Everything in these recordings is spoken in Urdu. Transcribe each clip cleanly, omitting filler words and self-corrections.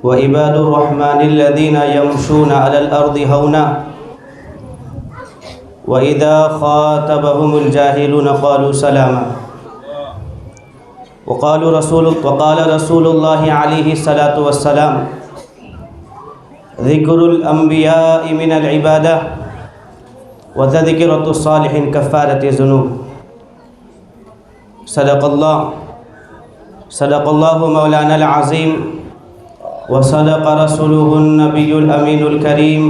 وعباد الرحمن الذين يمشون على الأرض هونا وإذا خاطبهم الجاهلون قالوا سلاما وقال رسول الله عليه الصلاة والسلام ذكر الأنبياء من العبادة وتذكرة الصالحين كفارة الذنوب. صدق الله مولانا العظيم وصدق رسوله النبي الأمين الكريم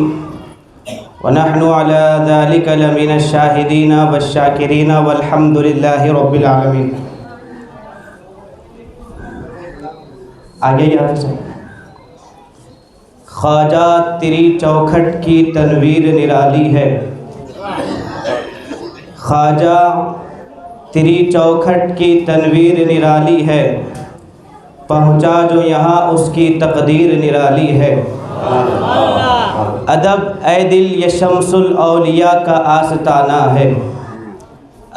ونحن على ذلك لمن الشاهدين والشاكرين والحمد لله رب العالمين. آگے یاد سے خواجہ تیری چوکھٹ کی تنویر نرالی ہے، خواجہ تیری چوکھٹ کی تنویر نرالی ہے، پہنچا جو یہاں اس کی تقدیر نرالی ہے. ادب اے دل یہ شمس الاولیاء کا آستانہ ہے،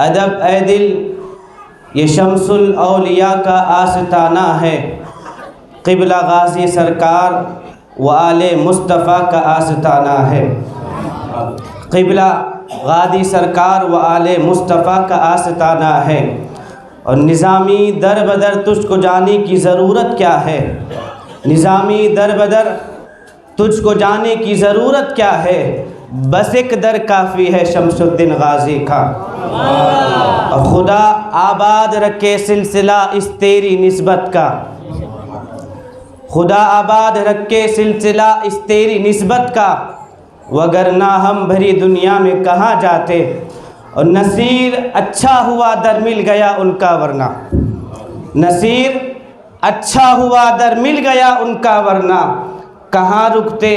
ادب اے دل یہ شمس الاولیاء کا آستانہ ہے، قبلہ غازی سرکار و آل مصطفیٰ کا آستانہ ہے، قبلہ غازی سرکار و آل مصطفیٰ کا آستانہ ہے. اور نظامی در بدر تجھ کو جانے کی ضرورت کیا ہے، نظامی در بدر تجھ کو جانے کی ضرورت کیا ہے، بس ایک در کافی ہے شمس الدین غازی کا. اور خدا آباد رکھے سلسلہ اس تیری نسبت کا، خدا آباد رکھے سلسلہ اس تیری نسبت کا، وگرنہ ہم بھری دنیا میں کہاں جاتے. اور نصیر اچھا ہوا در مل گیا ان کا ورنہ، نصیر اچھا ہوا در مل گیا ان کا ورنہ، کہاں رکتے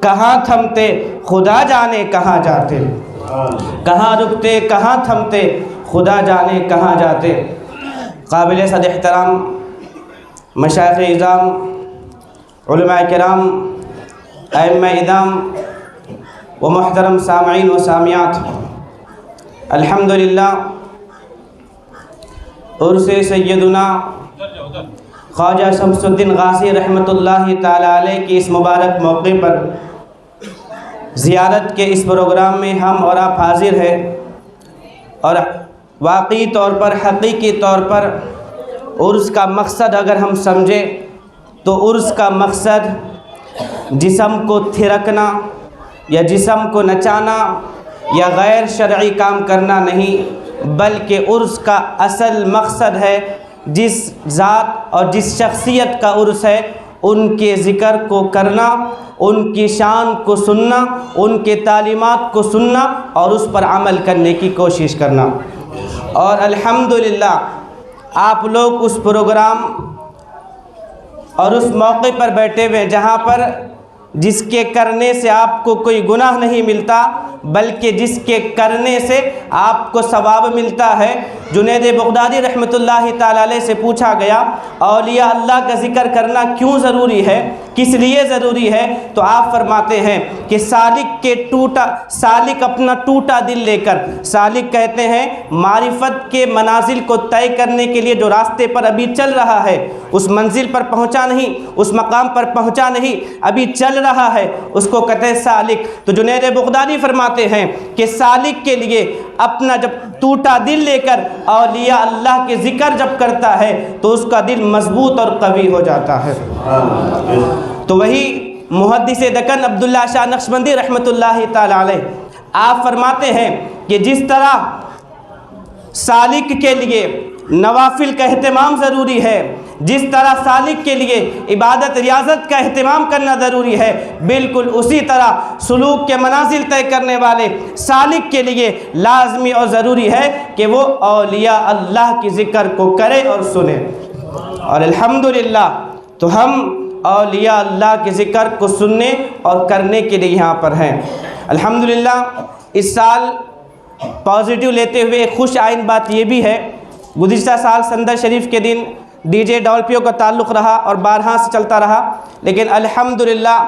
کہاں تھمتے خدا جانے کہاں جاتے، کہاں رکتے کہاں تھمتے خدا جانے کہاں جاتے. قابل صد احترام مشائخ اعظام، علماء کرام، ائمہ اعظام و محترم سامعین و سامعات، الحمدللہ عرس سیدنا خواجہ شمس الدین غازی رحمۃ اللہ تعالی علیہ کی اس مبارک موقع پر زیارت کے اس پروگرام میں ہم اور آپ حاضر ہیں. اور واقعی طور پر حقیقی طور پر عرس کا مقصد اگر ہم سمجھیں تو عرس کا مقصد جسم کو تھرکنا یا جسم کو نچانا یا غیر شرعی کام کرنا نہیں، بلکہ عرس کا اصل مقصد ہے جس ذات اور جس شخصیت کا عرس ہے ان کے ذکر کو کرنا، ان کی شان کو سننا، ان کے تعلیمات کو سننا اور اس پر عمل کرنے کی کوشش کرنا. اور الحمدللہ آپ لوگ اس پروگرام اور اس موقع پر بیٹھے ہوئے جہاں پر جس کے کرنے سے آپ کو کوئی گناہ نہیں ملتا بلکہ جس کے کرنے سے آپ کو ثواب ملتا ہے. جنید بغدادی رحمۃ اللہ تعالی علیہ سے پوچھا گیا اولیاء اللہ کا ذکر کرنا کیوں ضروری ہے، کس لیے ضروری ہے، تو آپ فرماتے ہیں کہ سالک اپنا ٹوٹا دل لے کر، سالک کہتے ہیں معرفت کے منازل کو طے کرنے کے لیے جو راستے پر ابھی چل رہا ہے، اس منزل پر پہنچا نہیں، اس مقام پر پہنچا نہیں، ابھی چل رہا ہے، اس کو کہتے ہیں سالک. تو جنید بغدادی فرماتے ہیں کہ سالک کے لیے اپنا جب ٹوٹا دل لے کر اولیاء اللہ کے ذکر جب کرتا ہے تو اس کا دل مضبوط اور قوی ہو جاتا ہے. تو وہی محدث دکن عبداللہ شاہ نقشبندی رحمۃ اللہ تعالی علیہ آپ فرماتے ہیں کہ جس طرح سالک کے لیے نوافل کا اہتمام ضروری ہے، جس طرح سالک کے لیے عبادت ریاضت کا اہتمام کرنا ضروری ہے، بالکل اسی طرح سلوک کے منازل طے کرنے والے سالک کے لیے لازمی اور ضروری ہے کہ وہ اولیاء اللہ کی ذکر کو کرے اور سنے. اور الحمدللہ تو ہم اولیاء اللہ کے ذکر کو سننے اور کرنے کے لیے یہاں پر ہیں. الحمدللہ اس سال پازیٹیو لیتے ہوئے خوش آئند بات یہ بھی ہے، گزشتہ سال سندر شریف کے دن ڈی جے ڈولپیوں کا تعلق رہا اور بارہا سے چلتا رہا، لیکن الحمدللہ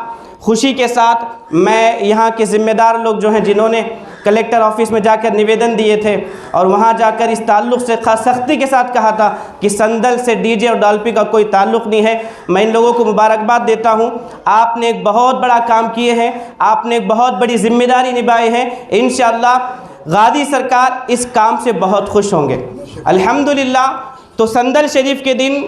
خوشی کے ساتھ میں یہاں کے ذمہ دار لوگ جو ہیں جنہوں نے کلیکٹر آفس میں جا کر نویدن دیے تھے اور وہاں جا کر اس تعلق سے سختی کے ساتھ کہا تھا کہ سندل سے ڈی جے اور ڈالپی کا کوئی تعلق نہیں ہے۔ میں ان لوگوں کو مبارکباد دیتا ہوں، آپ نے ایک بہت بڑا کام کیے ہیں، آپ نے ایک بہت بڑی ذمہ داری نبھائی ہے۔ انشاءاللہ غازی سرکار اس کام سے بہت خوش ہوں گے الحمدللہ۔ تو سندل شریف کے دن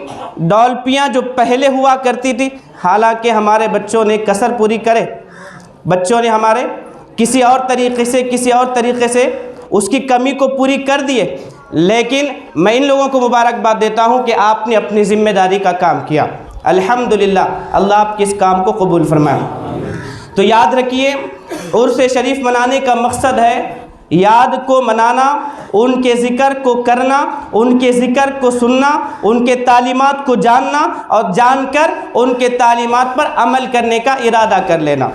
ڈالپیاں جو پہلے ہوا کرتی تھی، حالانکہ ہمارے بچوں نے کسر پوری کرے، بچوں نے ہمارے کسی اور طریقے سے اس کی کمی کو پوری کر دیے، لیکن میں ان لوگوں کو مبارکباد دیتا ہوں کہ آپ نے اپنی ذمہ داری کا کام کیا الحمدللہ۔ اللہ آپ کے اس کام کو قبول فرمائے۔ تو یاد رکھیے، عرس شریف منانے کا مقصد ہے یاد کو منانا، ان کے ذکر کو کرنا، ان کے ذکر کو سننا، ان کے تعلیمات کو جاننا اور جان کر ان کے تعلیمات پر عمل کرنے کا ارادہ کر لینا۔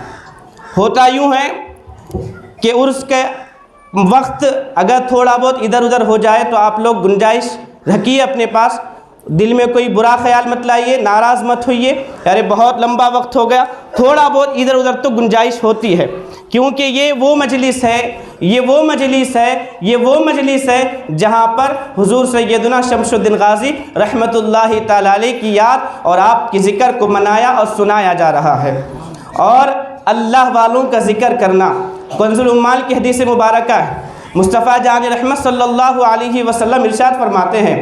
ہوتا یوں ہے کہ عرس کے وقت اگر تھوڑا بہت ادھر ادھر ہو جائے تو آپ لوگ گنجائش رکھیے اپنے پاس، دل میں کوئی برا خیال مت لائیے، ناراض مت ہوئیے، ارے بہت لمبا وقت ہو گیا، تھوڑا بہت ادھر ادھر تو گنجائش ہوتی ہے، کیونکہ یہ وہ مجلس ہے جہاں پر حضور سیدنا شمس الدین غازی رحمۃ اللہ تعالی علیہ کی یاد اور آپ کی ذکر کو منایا اور سنایا جا رہا ہے۔ اور اللہ والوں کا ذکر کرنا، کنز العمال کی حدیث مبارکہ ہے، مصطفیٰ جان رحمت صلی اللہ علیہ وسلم ارشاد فرماتے ہیں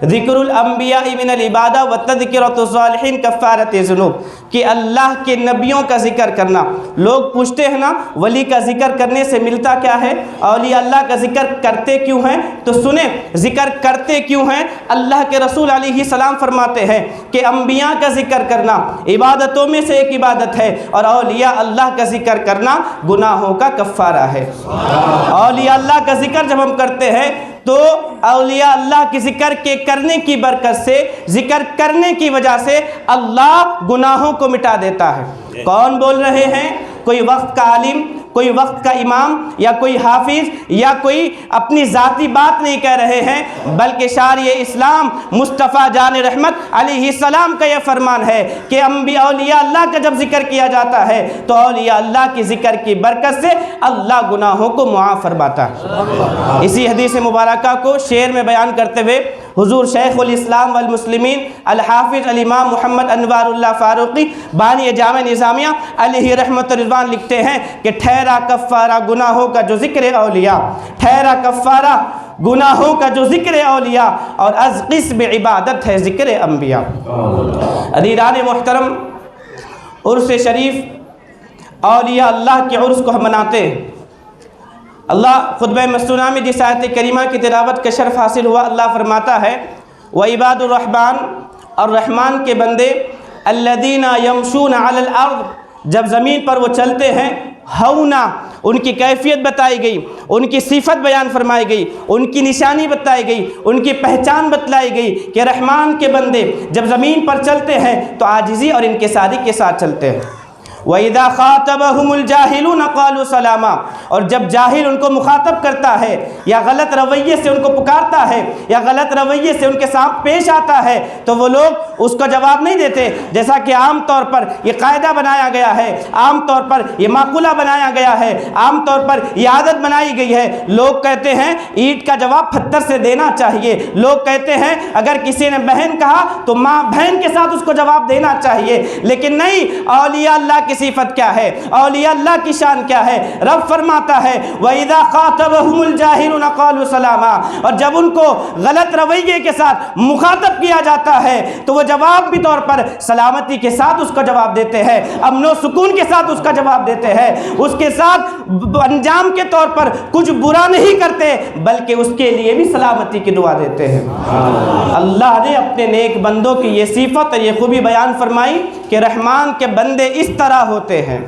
ذکر الانبیاء من العبادہ وتذکرۃ الصالحین کفارۃ ذنوب، کہ اللہ کے نبیوں کا ذکر کرنا۔ لوگ پوچھتے ہیں نا ولی کا ذکر کرنے سے ملتا کیا ہے، اولیاء اللہ کا ذکر کرتے کیوں ہیں؟ تو سنیں ذکر کرتے کیوں ہیں۔ اللہ کے رسول علیہ السلام فرماتے ہیں کہ انبیاء کا ذکر کرنا عبادتوں میں سے ایک عبادت ہے، اور اولیاء اللہ کا ذکر کرنا گناہوں کا کفارہ ہے۔ اولیاء اللہ کا ذکر جب ہم کرتے ہیں تو اولیاء اللہ کی ذکر کے کرنے کی برکت سے، ذکر کرنے کی وجہ سے اللہ گناہوں کو مٹا دیتا ہے۔ کون بول رہے ہیں؟ کوئی وقت کا عالم، کوئی وقت کا امام یا کوئی حافظ یا کوئی اپنی ذاتی بات نہیں کہہ رہے ہیں، بلکہ شارع اسلام مصطفیٰ جان رحمت علیہ السلام کا یہ فرمان ہے کہ انبیاء اولیاء اللہ کا جب ذکر کیا جاتا ہے تو اولیاء اللہ کی ذکر کی برکت سے اللہ گناہوں کو معاف فرماتا ہے۔ اسی حدیث مبارکہ کو شعر میں بیان کرتے ہوئے حضور شیخ الاسلام والمسلمین الحافظ الامام محمد انوار اللہ فاروقی بانی جامع نظامیہ علیہ رحمت رضوان لکھتے ہیں کہ ٹھہرا کفارہ گناہوں کا جو ذکر اولیاء، ٹھہرا کفارہ گناہوں کا جو ذکر اولیاء، اور از قسم عبادت ہے ذکر انبیاء۔ عزیزان محترم، عرس شریف اولیاء اللہ کے عرس کو ہم مناتے ہیں۔ اللہ خطبہ مسنونہ میں جس آیت کریمہ کی تلاوت کا شرف حاصل ہوا، اللہ فرماتا ہے وعباد الرحمن، اور رحمان کے بندے الذین یمشون علی الارض، جب زمین پر وہ چلتے ہیں ہونا، ان کی کیفیت بتائی گئی، ان کی صفت بیان فرمائی گئی، ان کی نشانی بتائی گئی، ان کی پہچان بتلائی گئی کہ رحمان کے بندے جب زمین پر چلتے ہیں تو عاجزی اور انکساری کے ساتھ چلتے ہیں۔ وَإِذَا خَاطَبَهُمُ الْجَاهِلُونَ قَالُوا سَلَامًا، اور جب جاہل ان کو مخاطب کرتا ہے یا غلط رویے سے ان کو پکارتا ہے یا غلط رویے سے ان کے ساتھ پیش آتا ہے تو وہ لوگ اس کا جواب نہیں دیتے، جیسا کہ عام طور پر یہ قاعدہ بنایا گیا ہے، عام طور پر یہ معقولہ بنایا گیا ہے، عام طور پر یہ عادت بنائی گئی ہے۔ لوگ کہتے ہیں اینٹ کا جواب پتھر سے دینا چاہیے، لوگ کہتے ہیں اگر کسی نے بہن کہا تو ماں بہن کے ساتھ اس کو جواب دینا چاہیے، لیکن نہیں، اولیاء اللہ کی صفت کیا ہے، اولیاء اللہ کی شان کیا ہے؟ رب فرماتا ہے وَإِذَا خَاطَبَهُمُ الْجَاهِلُونَ قَالُوا سَلَامًا، اور جب ان کو غلط رویے کے ساتھ مخاطب کیا جاتا ہے تو وہ جواب بھی طور پر سلامتی کے ساتھ اس کا جواب دیتے ہیں، امن و سکون کے ساتھ اس کا جواب دیتے ہیں، اس کے ساتھ انجام کے طور پر کچھ برا نہیں کرتے بلکہ اس کے لیے بھی سلامتی کی دعا دیتے ہیں۔ اللہ نے اپنے نیک بندوں کی یہ صفت اور یہ خوبی بیان فرمائی کہ رحمان کے بندے اس طرح ہوتے ہیں۔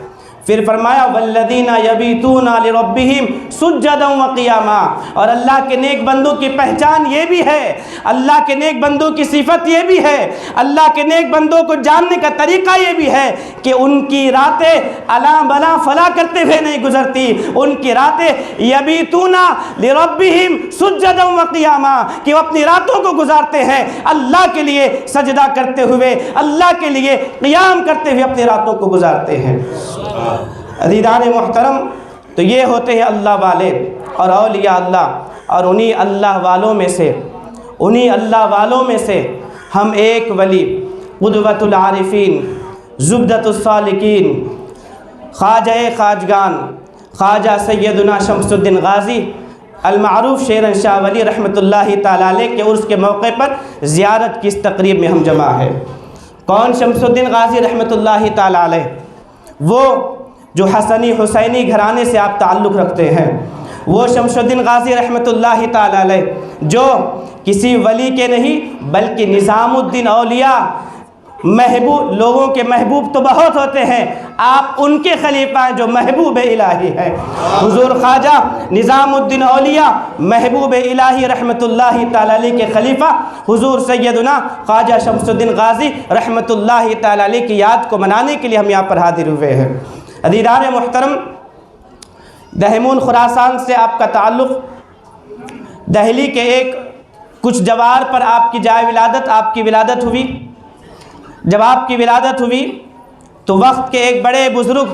پھر فرمایا والذین یبیتون لربہم سجدا وقیاما، اور اللہ کے نیک بندوں کی پہچان یہ بھی ہے، اللہ کے نیک بندوں کی صفت یہ بھی ہے، اللہ کے نیک بندوں کو جاننے کا طریقہ یہ بھی ہے کہ ان کی راتیں الا بلا فلا کرتے ہوئے نہیں گزرتی، ان کی راتیں یبیتون لربہم سجدا وقیاما، کہ وہ اپنی راتوں کو گزارتے ہیں اللہ کے لیے سجدہ کرتے ہوئے، اللہ کے لیے قیام کرتے ہوئے اپنی راتوں کو گزارتے ہیں۔ عزیزان محترم، تو یہ ہوتے ہیں اللہ والے اور اولیاء اللہ، اور انہی اللہ والوں میں سے ہم ایک ولی قدوۃ العارفین، زبدۃ السالکین، خواجہ خواجگان، خواجہ سیدنا شمس الدین غازی المعروف شیرن شاہ ولی رحمۃ اللہ تعالیٰ علیہ کے عرس کے موقع پر زیارت کی اس تقریب میں ہم جمع ہے۔ کون شمس الدین غازی رحمۃ اللہ تعالیٰ علیہ؟ وہ جو حسنی حسینی گھرانے سے آپ تعلق رکھتے ہیں، وہ شمس الدین غازی رحمۃ اللہ تعالیٰ علیہ جو کسی ولی کے نہیں بلکہ نظام الدین اولیاء، محبوب لوگوں کے محبوب تو بہت ہوتے ہیں، آپ ان کے خلیفہ ہیں جو محبوب الہی ہے۔ حضور خواجہ نظام الدین اولیاء محبوب الہی رحمۃ اللہ تعالیٰ علیہ کے خلیفہ حضور سیدنا خواجہ شمس الدین غازی رحمۃ اللہ تعالیٰ علیہ کی یاد کو منانے کے لیے ہم یہاں پر حاضر ہوئے ہیں۔ عزیزان محترم، دہمون خراسان سے آپ کا تعلق، دہلی کے ایک کچھ جوار پر آپ کی جائے ولادت، آپ کی ولادت ہوئی۔ جب آپ کی ولادت ہوئی تو وقت کے ایک بڑے بزرگ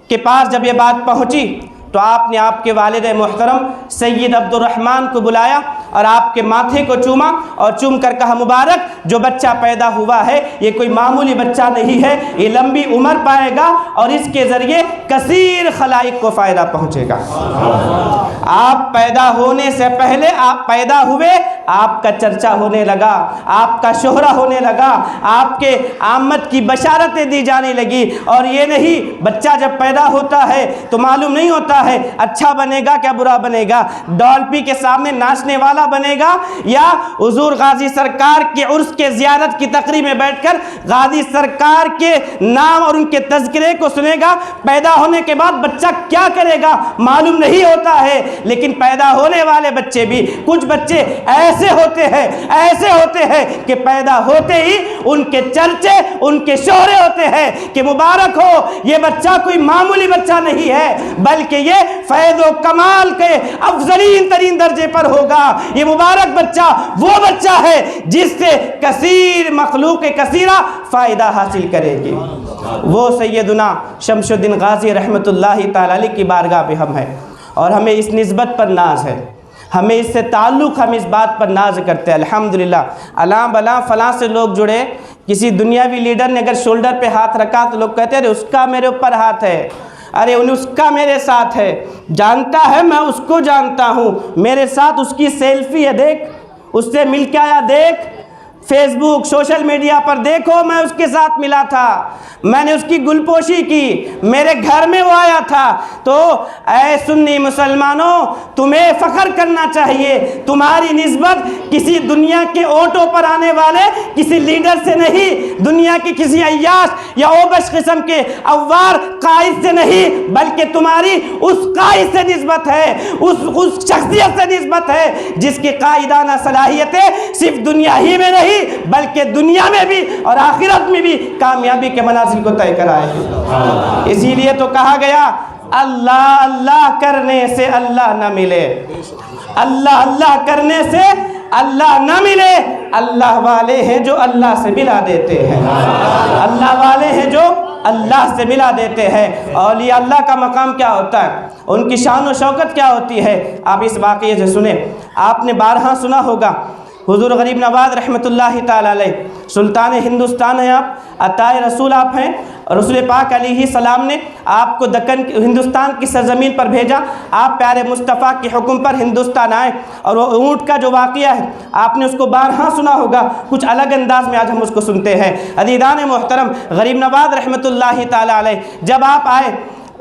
کے پاس جب یہ بات پہنچی تو آپ نے آپ کے والد محترم سید عبد الرحمن کو بلایا اور آپ کے ماتھے کو چوما اور چوم کر کہا، مبارک جو بچہ پیدا ہوا ہے یہ کوئی معمولی بچہ نہیں ہے، یہ لمبی عمر پائے گا اور اس کے ذریعے کثیر خلائق کو فائدہ پہنچے گا۔ آپ پیدا ہونے سے پہلے آپ پیدا ہوئے، آپ کا چرچا ہونے لگا، آپ کا شہرہ ہونے لگا، آپ کے آمد کی بشارتیں دی جانے لگی۔ اور یہ نہیں بچہ جب پیدا ہوتا ہے تو معلوم نہیں ہوتا ہے اچھا بنے گا کیا برا بنے گا، ڈولپی کے سامنے ناچنے والا بنے گا یا حضور غازی سرکار کے عرس کے زیارت کی تقریب میں بیٹھ کر غازی سرکار کے نام اور ان کے تذکرے کو سنے گا۔ پیدا ہونے کے بعد بچہ کیا کرے گا معلوم نہیں ہوتا ہے، لیکن پیدا ہونے والے بچے بھی، کچھ بچے ایسے ہوتے ہیں کہ پیدا ہوتے ہی ان کے چرچے، ان کے شہرے ہوتے ہیں کہ مبارک ہو یہ بچہ کوئی معمولی بچہ نہیں ہے بلکہ یہ فیض و کمال کے افضلین ترین درجے پر ہوگا۔ یہ مبارک بچہ وہ بچہ ہے جس سے کثیر مخلوق کثیرہ فائدہ حاصل کرے گی۔ وہ سیدنا شمس الدین غازی رحمۃ اللہ تعالیٰ علیہ کی بارگاہ پہ ہم ہیں اور ہمیں اس نسبت پر ناز ہے، ہمیں اس سے تعلق، ہم اس بات پر ناز کرتے ہیں۔ الحمدللہ الاں بلاں فلاں سے لوگ جڑے، کسی دنیاوی لیڈر نے اگر شولڈر پہ ہاتھ رکھا تو لوگ کہتے ہیں ارے اس کا میرے اوپر ہاتھ ہے، ارے اس کا میرے ساتھ ہے، جانتا ہے میں اس کو جانتا ہوں، میرے ساتھ اس کی سیلفی ہے، دیکھ اس سے مل کے آیا، دیکھ فیس بک سوشل میڈیا پر دیکھو میں اس کے ساتھ ملا تھا، میں نے اس کی گل پوشی کی، میرے گھر میں وہ آیا تھا۔ تو اے سنی مسلمانوں، تمہیں فخر کرنا چاہیے، تمہاری نسبت کسی دنیا کے اونٹوں پر آنے والے کسی لیڈر سے نہیں، دنیا کی کسی عیاش یا اوبش قسم کے اوار قائد سے نہیں، بلکہ تمہاری اس قائد سے نسبت ہے، اس شخصیت سے نسبت ہے جس کی قائدانہ صلاحیتیں صرف دنیا ہی میں نہیں بلکہ دنیا میں بھی اور آخرت میں بھی کامیابی کے منازل کو طے کرائے ہیں۔ اسی لیے تو کہا گیا اللہ اللہ کرنے سے اللہ نہ ملے، اللہ اللہ کرنے سے اللہ نہ ملے، اللہ والے ہیں جو اللہ سے ملا دیتے ہیں، اللہ والے ہیں جو اللہ سے ملا دیتے ہیں۔ اولیاء اللہ کا مقام کیا ہوتا ہے، ان کی شان و شوکت کیا ہوتی ہے، آپ اس واقعے سے سنیں۔ آپ نے بارہا سنا ہوگا حضور غریب نواز رحمۃ اللہ تعالیٰ علیہ سلطان ہندوستان ہیں، آپ عطائے رسول آپ ہیں، رسول پاک علیہ السلام نے آپ کو دکن ہندوستان کی سرزمین پر بھیجا، آپ پیارے مصطفیٰ کے حکم پر ہندوستان آئے اور وہ اونٹ کا جو واقعہ ہے آپ نے اس کو بارہا سنا ہوگا، کچھ الگ انداز میں آج ہم اس کو سنتے ہیں۔ عزیزان محترم، غریب نواز رحمۃ اللہ تعالیٰ علیہ جب آپ آئے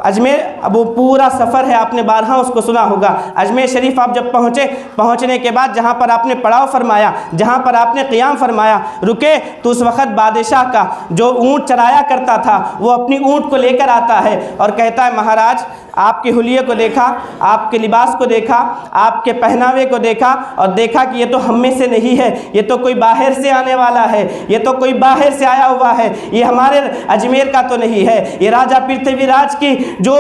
اجمیر، اب وہ پورا سفر ہے آپ نے بارہا اس کو سنا ہوگا، اجمیر شریف آپ جب پہنچنے کے بعد جہاں پر آپ نے پڑاؤ فرمایا، جہاں پر آپ نے قیام فرمایا، رکے تو اس وقت بادشاہ کا جو اونٹ چرایا کرتا تھا وہ اپنی اونٹ کو لے کر آتا ہے اور کہتا ہے مہاراج آپ کے حلیے کو دیکھا، آپ کے لباس کو دیکھا، آپ کے پہناوے کو دیکھا اور دیکھا کہ یہ تو ہم میں سے نہیں ہے، یہ تو کوئی باہر سے آنے والا ہے، یہ تو کوئی باہر سے آیا ہوا ہے، یہ ہمارے اجمیر کا تو نہیں ہے، یہ راجہ پرتھوی راج کی جو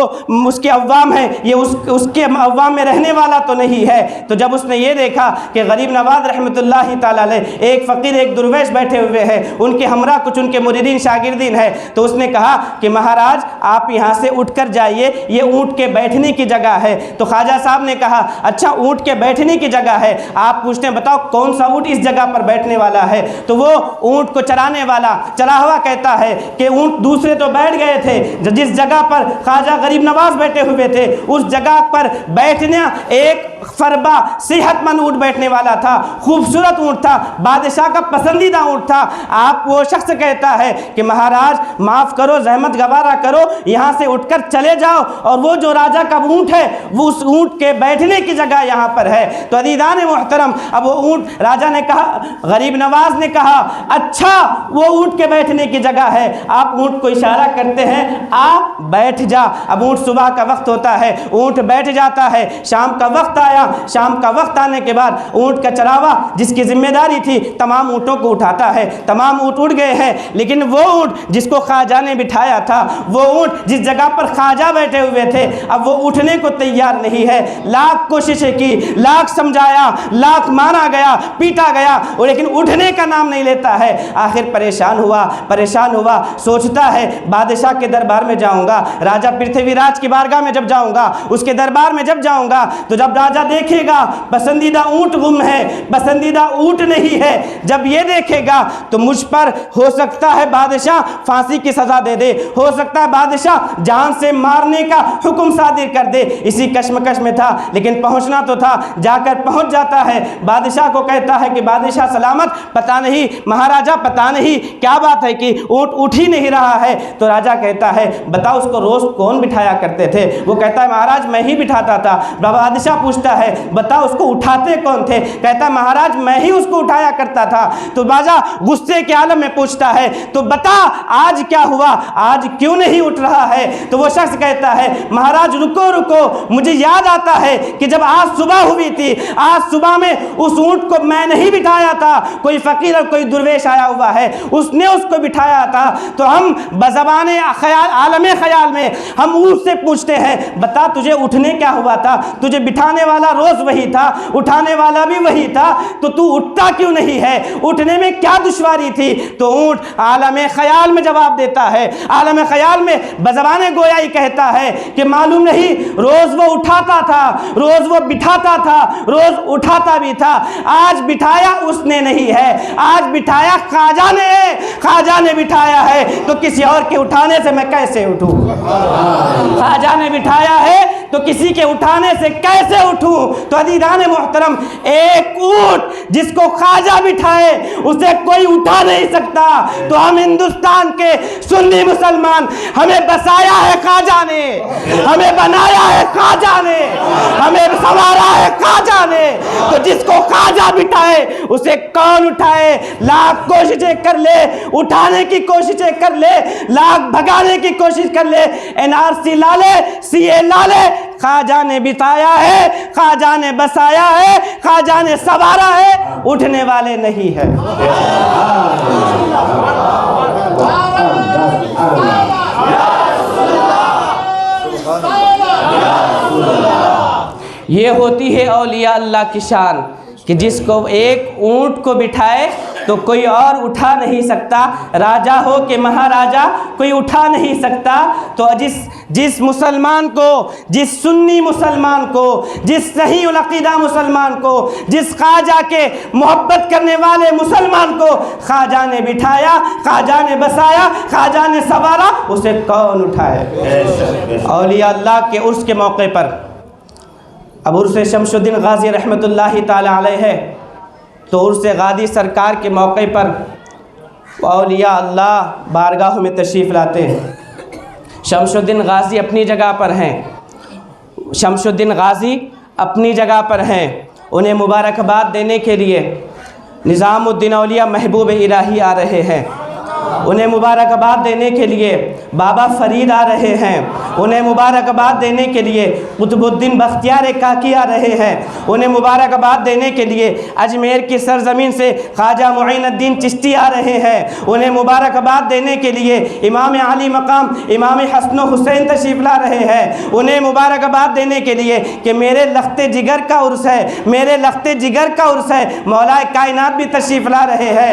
اس کے عوام ہیں یہ اس کے عوام میں رہنے والا تو نہیں ہے۔ تو جب اس نے یہ دیکھا کہ غریب نواز رحمۃ اللہ تعالیٰ علیہ ایک فقیر ایک درویش بیٹھے ہوئے ہیں، ان کے ہمراہ کچھ ان کے مریدین شاگردین ہیں، تو اس نے کہا کہ مہاراج آپ یہاں سے اٹھ کر جائیے، یہ اونٹ اونٹ کے بیٹھنے کی جگہ ہے۔ تو خواجہ صاحب نے کہا اچھا اونٹ کے بیٹھنے کی جگہ ہے، آپ پوچھتے ہیں بتاؤ کون سا اونٹ اس جگہ پر بیٹھنے والا ہے؟ تو وہ اونٹ کو چرانے والا چلا ہوا کہتا ہے کہ اونٹ دوسرے تو بیٹھ گئے تھے، جس جگہ پر خواجہ غریب نواز بیٹھے ہوئے تھے اس جگہ پر بیٹھنا ایک فربا صحت مند اونٹ بیٹھنے والا تھا، خوبصورت اونٹ تھا، بادشاہ کا پسندیدہ اونٹ تھا۔ آپ وہ شخص کہتا ہے کہ مہاراج معاف کرو، زحمت گوارا کرو، یہاں سے اٹھ کر چلے جاؤ، اور وہ جو راجہ کا اونٹ ہے وہ اس اونٹ کے بیٹھنے کی جگہ یہاں پر ہے۔ تو عزیزان محترم، اب وہ اونٹ راجہ نے کہا، غریب نواز نے کہا اچھا وہ اونٹ کے بیٹھنے کی جگہ ہے، آپ اونٹ کو اشارہ کرتے ہیں آ بیٹھ جا۔ اب اونٹ صبح کا وقت ہوتا ہے، اونٹ بیٹھ جاتا ہے، شام کا وقت آیا، شام کا وقت آنے کے بعد اونٹ کا چراوا جس کی ذمہ داری تھی تمام اونٹوں کو اٹھاتا ہے، تمام اونٹ اٹھ گئے ہیں، لیکن وہ اونٹ جس کو خواجہ نے بٹھایا تھا، وہ اونٹ جس جگہ پر خواجہ بیٹھے ہوئے تھے، اب وہ اٹھنے کو تیار نہیں ہے۔ لاکھ کوششیں کی، لاکھ سمجھایا، لاکھ مارا گیا، پیٹا گیا، لیکن اٹھنے کا نام نہیں لیتا ہے۔ آخر پریشان ہوا، سوچتا ہے بادشاہ کے دربار میں جاؤں گا، راجہ پرتھوی راج کی بارگاہ میں جب جاؤں گا، اس کے دربار میں جب جاؤں گا تو جب راجہ دیکھے گا پسندیدہ اونٹ گم ہے، پسندیدہ اونٹ نہیں ہے، جب یہ دیکھے گا تو مجھ پر ہو سکتا ہے بادشاہ پھانسی کی سزا دے دے، ہو سکتا ہے بادشاہ جان سے مارنے کا حکم صادر کر دے۔ اسی کشمکش میں تھا، لیکن پہنچنا تو تھا، جا کر پہنچ جاتا ہے، بادشاہ کو کہتا ہے کہ بادشاہ سلامت، پتہ نہیں مہاراجہ پتہ نہیں کیا بات ہے کہ اونٹ اٹھ ہی نہیں رہا ہے۔ تو راجہ کہتا ہے بتاؤ اس کو روز کون بٹھایا کرتے تھے؟ وہ کہتا ہے مہاراج میں ہی بٹھاتا تھا۔ بادشاہ پوچھتا ہے بتاؤ اس کو اٹھاتے کون تھے؟ کہتا ہے مہاراج میں ہی اس کو اٹھایا کرتا تھا۔ تو بادشاہ غصے کے عالم میں پوچھتا ہے تو بتا آج کیا ہوا، آج کیوں نہیں اٹھ رہا ہے؟ تو وہ شخص کہتا ہے مہاراج رکو، مجھے یاد آتا ہے کہ جب آج صبح ہوئی تھی، آج صبح میں اس اونٹ کو میں نہیں بٹھایا تھا، کوئی فقیر اور کوئی درویش آیا ہوا ہے، اس نے اس کو بٹھایا تھا۔ تو ہم بزبان خیال، عالم خیال میں ہم اونٹ سے پوچھتے ہیں بتا تجھے اٹھنے کیا ہوا تھا؟ تجھے بٹھانے والا روز وہی تھا، اٹھانے والا بھی وہی تھا، تو اٹھتا کیوں نہیں ہے؟ اٹھنے میں کیا دشواری تھی؟ تو اونٹ عالم خیال میں جواب دیتا ہے، عالم خیال میں بزبان گویائی کہتا ہے کہ معلوم نہیں روز وہ اٹھاتا تھا، روز وہ بٹھاتا تھا، روز اٹھاتا بھی تھا، آج بٹھایا اس نے نہیں ہے، آج بٹھایا خواجہ نے ہے، خواجہ نے بٹھایا ہے، تو کسی اور کے اٹھانے سے میں کیسے اٹھوں؟ خواجہ نے بٹھایا ہے تو کسی کے اٹھانے سے کیسے اٹھوں؟ تو عزیزان محترم، ایک اونٹ جس کو خواجہ بٹھائے اسے کوئی اٹھا نہیں سکتا۔ تو ہم ہندوستان کے سنی مسلمان، ہمیں بسایا ہے خواجہ نے، ہمیں بنایا ہے خواجہ نے، ہمیں سنوارا ہے خواجہ نے، تو جس کو خواجہ بٹھائے اسے کون اٹھائے؟ لاکھ کوششیں کر لے، اٹھانے کی کوششیں کر لے، لاکھ بھگانے کی کوشش کر لے، NRC لا لے، CA لا لے، خواجہ نے بتایا ہے، خواجہ نے بسایا ہے، خواجہ نے سوارا ہے، اٹھنے والے نہیں ہے۔ یہ ہوتی ہے اولیاء اللہ کی شان کہ جس کو ایک اونٹ کو بٹھائے تو کوئی اور اٹھا نہیں سکتا، راجہ ہو کہ مہاراجہ کوئی اٹھا نہیں سکتا۔ تو جس مسلمان کو، جس سنی مسلمان کو، جس صحیح العقیدہ مسلمان کو، جس خواجہ کے محبت کرنے والے مسلمان کو خواجہ نے بٹھایا، خواجہ نے بسایا، خواجہ نے سوارا، اسے کون اٹھائے؟ اولیاء اللہ کے عرس کے موقع پر، اب عرس شمس الدین غازی رحمۃ اللہ تعالی علیہ ہے، تو عرس غازی سرکار کے موقع پر اولیاء اللہ بارگاہوں میں تشریف لاتے ہیں۔ شمس الدین غازی اپنی جگہ پر ہیں، شمس الدین غازی اپنی جگہ پر ہیں، انہیں مبارکباد دینے کے لیے نظام الدین اولیاء محبوب الہی آ رہے ہیں، انہیں مبارکباد دینے کے لیے بابا فرید آ رہے ہیں، انہیں مبارکباد دینے کے لیے قطب الدین بختیار کاکی آ رہے ہیں، انہیں مبارکباد دینے کے لیے اجمیر کی سرزمین سے خواجہ معین الدین چشتی آ رہے ہیں، انہیں مبارکباد دینے کے لیے امام علی مقام امام حسن و حسین تشریف لا رہے ہیں، انہیں مبارکباد دینے کے لیے کہ میرے لخت جگر کا عرس ہے، میرے لخت جگر کا عرس ہے، مولا کائنات بھی تشریف لا رہے ہیں،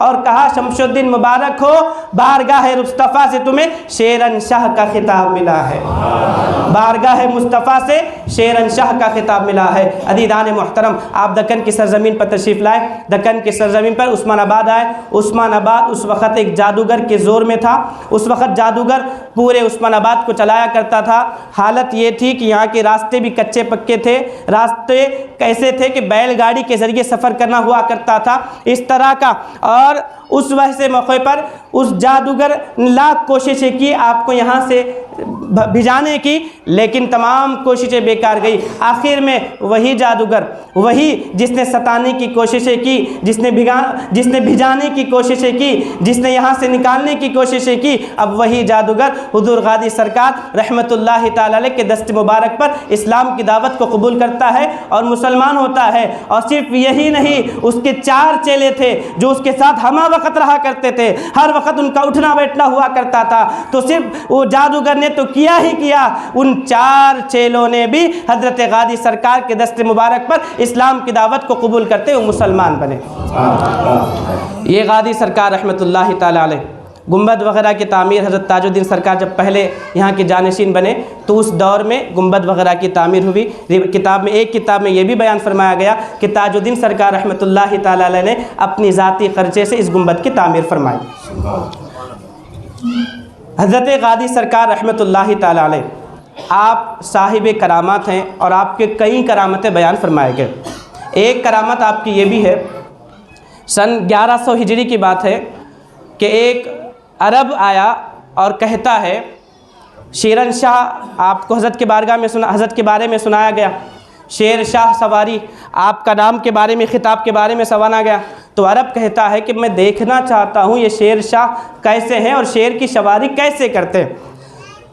اور کہا شمشدین مبارک ہو، بارگاہ مصطفیٰ سے تمہیں شیرن شاہ کا خطاب ملا ہے، بارگاہ مصطفیٰ سے شیرن شاہ کا خطاب ملا ہے۔ عزیزان محترم، آپ دکن کی سرزمین پر تشریف لائے، دکن کی سرزمین پر عثمان آباد آئے۔ عثمان آباد اس وقت ایک جادوگر کے زور میں تھا، اس وقت جادوگر پورے عثمان آباد کو چلایا کرتا تھا۔ حالت یہ تھی کہ یہاں کے راستے بھی کچے پکے تھے، راستے کیسے تھے کہ بیل گاڑی کے ذریعے سفر کرنا ہوا کرتا تھا اس طرح کا۔ اور اس ویسے موقع پر اس جادوگر لاکھ کوششیں کی آپ کو یہاں سے بھجانے کی، لیکن تمام کوششیں بیکار گئی۔ آخر میں وہی جادوگر، وہی جس نے ستانے کی کوششیں کی، جس نے بھجانے کی کوششیں کی، جس نے یہاں سے نکالنے کی کوششیں کی، اب وہی جادوگر حضور غازی سرکار رحمت اللہ تعالی علیہ کے دست مبارک پر اسلام کی دعوت کو قبول کرتا ہے اور مسلمان ہوتا ہے۔ اور صرف یہی نہیں، اس کے 4 چیلے تھے جو اس کے ساتھ ہمہ وقت رہا کرتے تھے، ہر وقت ان کا اٹھنا بیٹھنا ہوا کرتا تھا۔ تو صرف وہ جادوگر نے تو کیا ہی کیا، ان 4 چیلوں نے بھی حضرت غازی سرکار کے دست مبارک پر اسلام کی دعوت کو قبول کرتے ہوئے مسلمان بنے۔ یہ غازی سرکار رحمت اللہ تعالی علیہ گنبد وغیرہ کی تعمیر، حضرت تاج الدین سرکار جب پہلے یہاں کے جانشین بنے تو اس دور میں گنبد وغیرہ کی تعمیر ہوئی۔ ایک کتاب میں یہ بھی بیان فرمایا گیا کہ تاج الدین سرکار رحمت اللہ تعالی علیہ نے اپنی ذاتی خرچے سے اس گنبد کی تعمیر فرمائی۔ حضرت غازی سرکار رحمت اللہ تعالی علیہ آپ صاحب کرامات ہیں اور آپ کے کئی کرامتیں بیان فرمائے گئے۔ ایک کرامت آپ کی یہ بھی ہے، سن 1100 ہجری کی بات ہے کہ ایک عرب آیا اور کہتا ہے، شیرن شاہ آپ کو حضرت کے بارے میں سنایا گیا، شیر شاہ سواری آپ کا نام کے بارے میں، خطاب کے بارے میں سوانا گیا، تو عرب کہتا ہے کہ میں دیکھنا چاہتا ہوں یہ شیر شاہ کیسے ہیں اور شیر کی سواری کیسے کرتے ہیں۔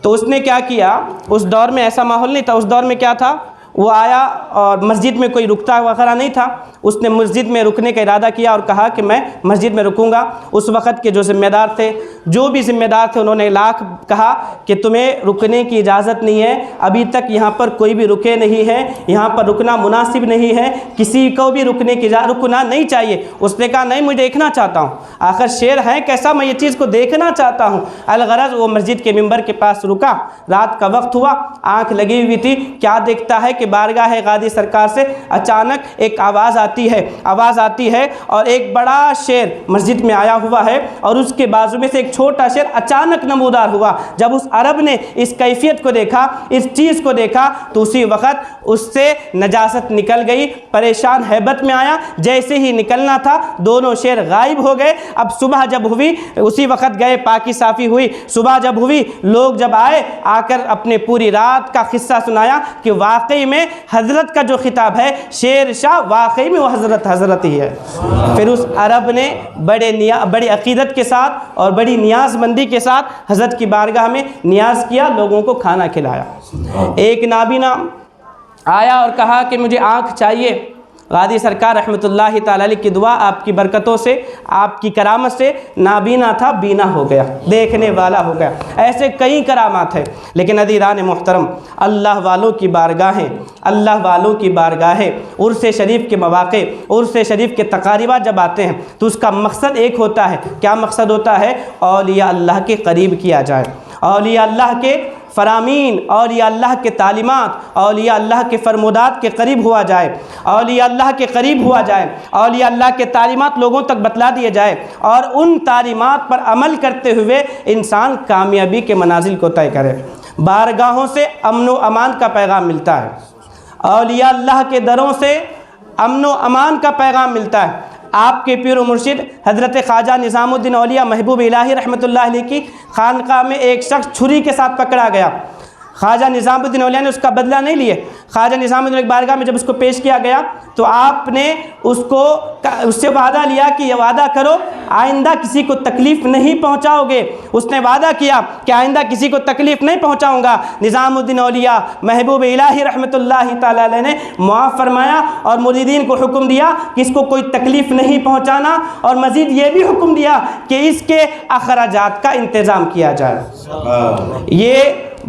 تو اس نے کیا کیا، اس دور میں ایسا ماحول نہیں تھا، اس دور میں کیا تھا، وہ آیا اور مسجد میں کوئی رکتا وغیرہ نہیں تھا، اس نے مسجد میں رکنے کا ارادہ کیا اور کہا کہ میں مسجد میں رکوں گا۔ اس وقت کے جو ذمہ دار تھے، جو بھی ذمہ دار تھے، انہوں نے لاکھ کہا کہ تمہیں رکنے کی اجازت نہیں ہے، ابھی تک یہاں پر کوئی بھی رکے نہیں ہے، یہاں پر رکنا مناسب نہیں ہے، کسی کو بھی رکنا نہیں چاہیے۔ اس نے کہا نہیں، مجھے دیکھنا چاہتا ہوں، آخر شیر ہے کیسا، میں یہ چیز کو دیکھنا چاہتا ہوں۔ الغرض وہ مسجد کے ممبر کے پاس رکا، رات کا وقت ہوا، آنکھ لگی ہوئی تھی، کیا دیکھتا ہے کہ بارگاہ غازی سرکار سے اچانک ایک آواز آتی ہے اور ایک بڑا شیر مسجد میں آیا ہوا ہے اور اس کے بازو میں سے ایک چھوٹا شیر اچانک نمودار ہوا۔ جب اس عرب نے اس کیفیت کو دیکھا، اس چیز کو دیکھا، تو اسی وقت اس سے نجاست نکل گئی، پریشان ہیبت میں آیا، جیسے ہی نکلنا تھا دونوں شیر غائب ہو گئے۔ اب صبح جب ہوئی، اسی وقت گئے، پاکی صافی ہوئی، صبح جب ہوئی، لوگ جب آئے، آ کر اپنے پوری رات کا قصہ سنایا کہ واقعی میں حضرت کا جو خطاب ہے شیر شاہ، واقعی میں وہ حضرت ہی ہے۔ پھر اس عرب نے بڑی عقیدت کے ساتھ اور بڑی نیاز مندی کے ساتھ حضرت کی بارگاہ میں نیاز کیا، لوگوں کو کھانا کھلایا۔ ایک نابینا آیا اور کہا کہ مجھے آنکھ چاہیے۔ غازی سرکار رحمت اللہ تعالی علیہ کی دعا، آپ کی برکتوں سے، آپ کی کرامت سے نابینا تھا، بینا ہو گیا، دیکھنے والا ہو گیا۔ ایسے کئی کرامات ہیں، لیکن عزیزان محترم، اللہ والوں کی بارگاہیں عرس شریف کے مواقع، عرس شریف کے تقاریبات جب آتے ہیں تو اس کا مقصد ایک ہوتا ہے۔ کیا مقصد ہوتا ہے؟ اولیاء اللہ کے قریب کیا جائے، اولیاء اللہ کے فرامین، اولیاء اللہ کے تعلیمات، اولیاء اللہ کے فرمودات کے قریب ہوا جائے، اولیاء اللہ کے قریب ہوا جائے، اولیاء اللہ کے تعلیمات لوگوں تک بتلا دیے جائے، اور ان تعلیمات پر عمل کرتے ہوئے انسان کامیابی کے منازل کو طے کرے۔ بارگاہوں سے امن و امان کا پیغام ملتا ہے، اولیاء اللہ کے دروں سے امن و امان کا پیغام ملتا ہے۔ آپ کے پیر و مرشد حضرت خواجہ نظام الدین اولیاء محبوب الہی رحمت اللہ علیہ کی خانقاہ میں ایک شخص چھری کے ساتھ پکڑا گیا۔ خواجہ نظام الدین اولیاء نے اس کا بدلہ نہیں لیے۔ خواجہ نظام الدین کی بارگاہ میں جب اس کو پیش کیا گیا تو آپ نے اس سے وعدہ لیا کہ یہ وعدہ کرو آئندہ کسی کو تکلیف نہیں پہنچاؤ گے۔ اس نے وعدہ کیا کہ آئندہ کسی کو تکلیف نہیں پہنچاؤں گا۔ نظام الدین اولیاء محبوب الہی رحمت اللہ تعالی علیہ نے معاف فرمایا اور مریدین کو حکم دیا کہ اس کو کوئی تکلیف نہیں پہنچانا، اور مزید یہ بھی حکم دیا کہ اس کے اخراجات کا انتظام کیا جائے۔ یہ